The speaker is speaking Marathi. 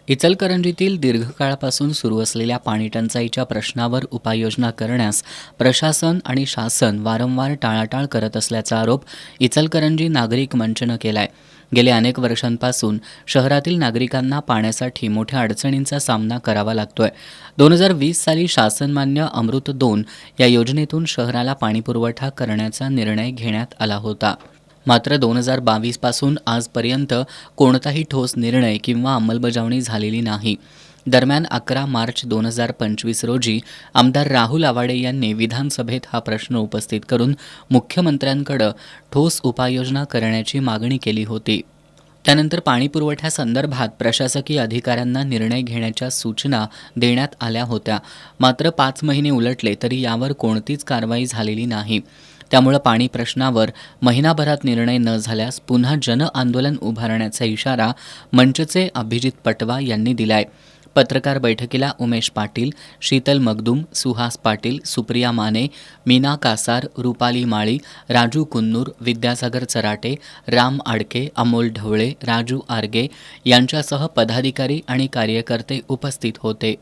इचलकरंजीतील दीर्घकाळापासून सुरू असलेल्या पाणीटंचाईच्या प्रश्नावर उपाययोजना करण्यास प्रशासन आणि शासन वारंवार टाळाटाळ करत असल्याचा आरोप इचलकरंजी नागरिक मंचनं केलाय. गेल्या अनेक वर्षांपासून शहरातील नागरिकांना पाण्यासाठी मोठ्या अडचणींचा सामना करावा लागतोय. 2020 साली शासनमान्य अमृत 2 या योजनेतून शहराला पाणीपुरवठा करण्याचा निर्णय घेण्यात आला होता. मात्र 2022 पासून आजपर्यंत कोणताही ठोस निर्णय किंवा अंमलबजावणी झालेली नाही. दरम्यान 11 मार्च 2025 रोजी आमदार राहुल आवाडे यांनी विधानसभेत हा प्रश्न उपस्थित करून मुख्यमंत्र्यांकडे ठोस उपाययोजना करण्याची मागणी केली होती. त्यानंतर पाणीपुरवठ्यासंदर्भात प्रशासकीय अधिकाऱ्यांना निर्णय घेण्याच्या सूचना देण्यात आल्या होत्या. मात्र 5 महिने उलटले तरी यावर कोणतीच कारवाई झालेली नाही. त्यामुळे पाणी प्रश्नावर महिनाभरात निर्णय न झाल्यास पुन्हा जनआंदोलन उभारण्याचा इशारा मंचचे अभिजित पटवा यांनी दिलाय. पत्रकार बैठकीला उमेश पाटील, शीतल मगदूम, सुहास पाटील, सुप्रिया माने, मीना कासार, रुपाली माळी, राजू कुन्नूर, विद्यासागर चराटे, राम आडके, अमोल ढवळे, राजू आर्गे यांच्यासह पदाधिकारी आणि कार्यकर्ते उपस्थित होते.